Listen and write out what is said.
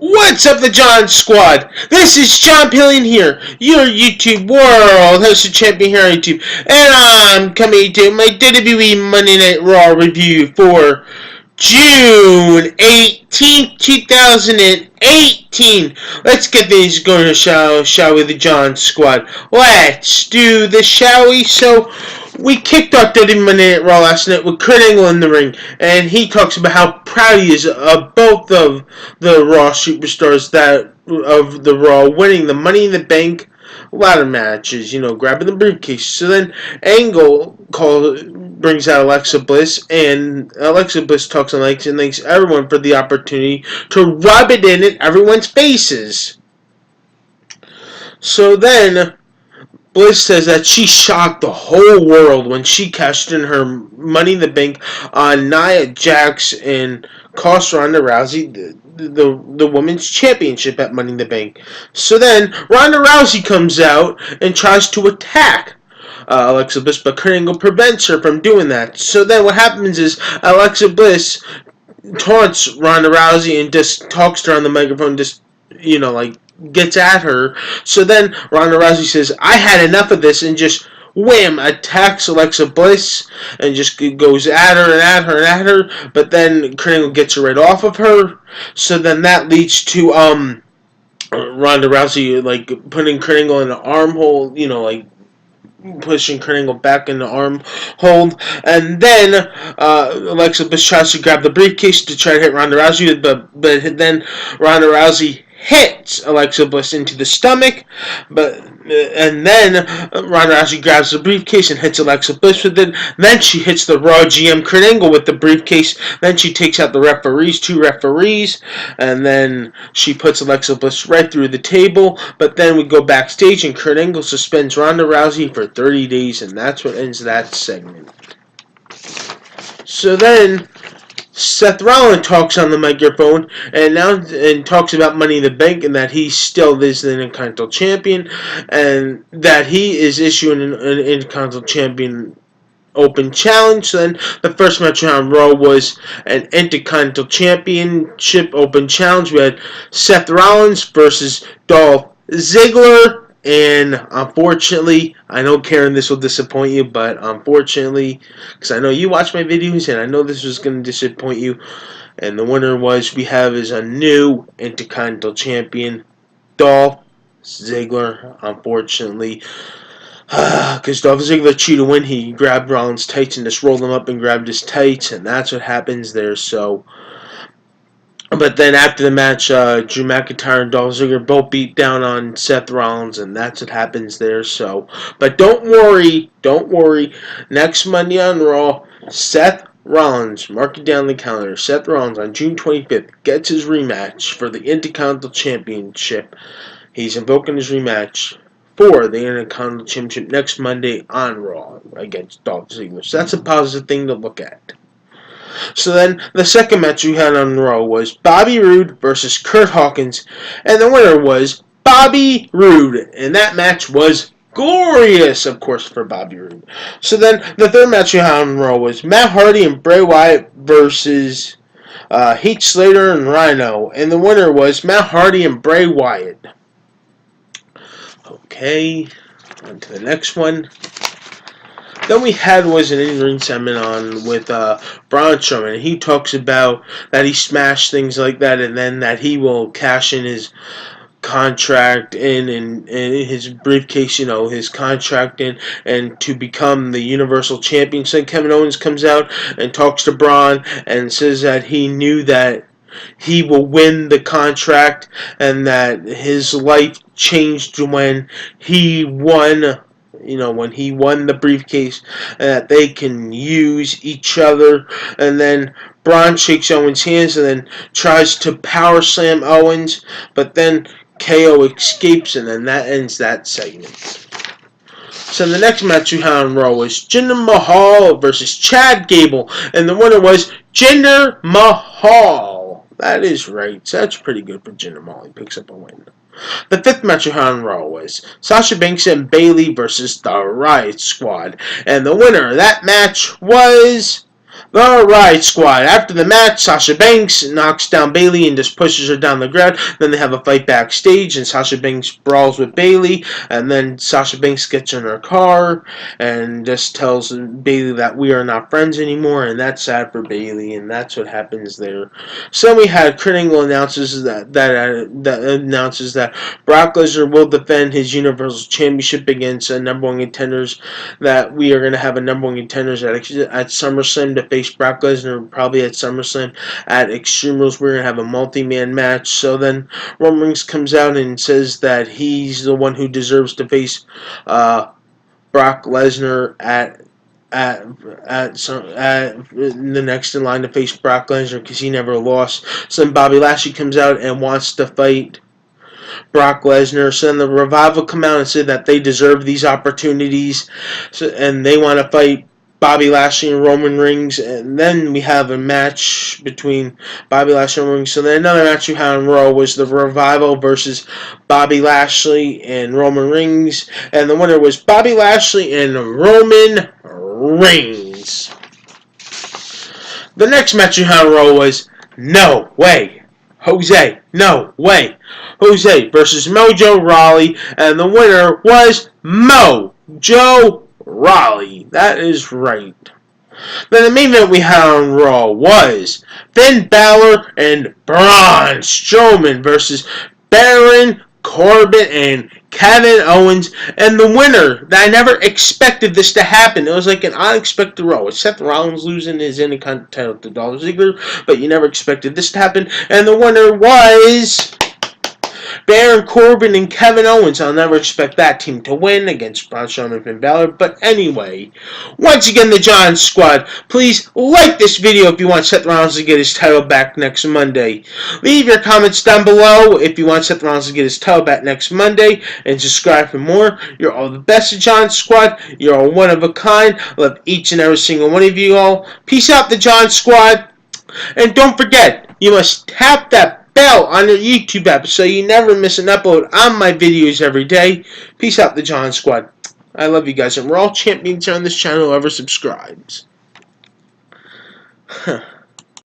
What's up, the John Squad? This is John Pillion here, your YouTube world hosted champion here on YouTube, and I'm coming to my WWE Monday Night Raw review for June 18th, 2018. Let's get things going, shall we, the John Squad? Let's do this, shall we? So, we kicked off WWE Monday Night Raw last night with Kurt Angle in the ring, and he talks about how proud he is of both of the Raw superstars of the Raw winning the Money in the Bank ladder matches, grabbing the briefcase. So then Angle brings out Alexa Bliss, and Alexa Bliss talks on Alexa and thanks everyone for the opportunity to rub it in everyone's faces. So then Bliss says that she shocked the whole world when she cashed in her Money in the Bank on Nia Jax and cost Ronda Rousey the women's championship at Money in the Bank. So then Ronda Rousey comes out and tries to attack Alexa Bliss, but Kurt Angle prevents her from doing that. So then what happens is Alexa Bliss taunts Ronda Rousey and just talks to her on the microphone, just, gets at her. So then Ronda Rousey says, I had enough of this, and just wham, attacks Alexa Bliss and just goes at her and at her and at her, but then Kurt Angle gets her right off of her. So then that leads to Ronda Rousey putting Kurt Angle in an armhole, pushing Kurt Angle back in the arm hold, and then Alexa Bliss tries to grab the briefcase to try to hit Ronda Rousey, but then Ronda Rousey hits Alexa Bliss into the stomach, and then Ronda Rousey grabs the briefcase and hits Alexa Bliss with it. Then she hits the Raw GM Kurt Angle with the briefcase. Then she takes out the two referees, and then she puts Alexa Bliss right through the table. But then we go backstage, and Kurt Angle suspends Ronda Rousey for 30 days, and that's what ends that segment. So then Seth Rollins talks on the microphone and talks about Money in the Bank and that he still is the Intercontinental Champion and that he is issuing an Intercontinental Champion Open Challenge. So then the first match on Raw was an Intercontinental Championship Open Challenge. We had Seth Rollins versus Dolph Ziggler. And unfortunately, I know, Karen, this will disappoint you, but unfortunately, because I know you watch my videos, and I know this was going to disappoint you, and the winner we have is a new Intercontinental Champion, Dolph Ziggler, unfortunately. Because Dolph Ziggler cheated to win, he grabbed Rollins' tights and just rolled him up and grabbed his tights, and that's what happens there, so. But then after the match, Drew McIntyre and Dolph Ziggler both beat down on Seth Rollins, and that's what happens there. So, but don't worry. Next Monday on Raw, Seth Rollins, mark it down the calendar. Seth Rollins on June 25th gets his rematch for the Intercontinental Championship. He's invoking his rematch for the Intercontinental Championship next Monday on Raw against Dolph Ziggler. So that's a positive thing to look at. So then, the second match we had on Raw was Bobby Roode versus Kurt Hawkins, and the winner was Bobby Roode, and that match was glorious, of course, for Bobby Roode. So then, the third match we had on Raw was Matt Hardy and Bray Wyatt versus Heath Slater and Rhino, and the winner was Matt Hardy and Bray Wyatt. Okay, on to the next one. Then we had was an in-ring segment on with Braun Strowman, and he talks about that he smashed things like that, and then that he will cash in his contract in his briefcase, his contract in, and to become the Universal Champion. So Kevin Owens comes out and talks to Braun and says that he knew that he will win the contract and that his life changed when he won. When he won the briefcase, and that they can use each other. And then Braun shakes Owens' hands and then tries to power slam Owens, but then KO escapes, and then that ends that segment. So the next match we had on Raw was Jinder Mahal versus Chad Gable, and the winner was Jinder Mahal. That is right. So that's pretty good for Jinder Mahal. He picks up a win. The fifth match on Raw was Sasha Banks and Bayley versus the Riot Squad. And the winner of that match was The Riot Squad. After the match, Sasha Banks knocks down Bayley and just pushes her down the ground. Then they have a fight backstage, and Sasha Banks brawls with Bayley. And then Sasha Banks gets in her car and just tells Bayley that we are not friends anymore, and that's sad for Bayley. And that's what happens there. So we had Kurt Angle announces that announces that Brock Lesnar will defend his Universal Championship against number one contenders. That we are going to have a number one contenders at SummerSlam to face Brock Lesnar, probably at SummerSlam. At Extreme Rules, we're going to have a multi-man match. So then Roman Reigns comes out and says that he's the one who deserves to face Brock Lesnar at the next in line to face Brock Lesnar because he never lost. So then Bobby Lashley comes out and wants to fight Brock Lesnar. So then the Revival come out and said that they deserve these opportunities, and they want to fight Bobby Lashley and Roman Reigns. And then we have a match between Bobby Lashley and Roman Reigns. So then another match we had on Raw was the Revival versus Bobby Lashley and Roman Reigns, and the winner was Bobby Lashley and Roman Reigns. The next match we had on Raw was No Way Jose versus Mojo Rawley, and the winner was Mojo Rawley. That is right. Then the main event we had on Raw was Finn Balor and Braun Strowman versus Baron Corbin and Kevin Owens, and the winner, that I never expected this to happen. It was like an unexpected Raw. Seth Rollins losing his Intercontinental title to Dolph Ziggler, but you never expected this to happen, and the winner was Baron Corbin and Kevin Owens. I'll never expect that team to win against Braun Strowman and Finn Balor. But anyway, once again, the John Squad, please like this video if you want Seth Rollins to get his title back next Monday. Leave your comments down below if you want Seth Rollins to get his title back next Monday. And subscribe for more. You're all the best, the John Squad. You're all one of a kind. I love each and every single one of you all. Peace out, the John Squad. And don't forget, you must tap that bell on the YouTube app so you never miss an upload on my videos every day. Peace out, the John Squad. I love you guys, and we're all champions on this channel. Whoever subscribes.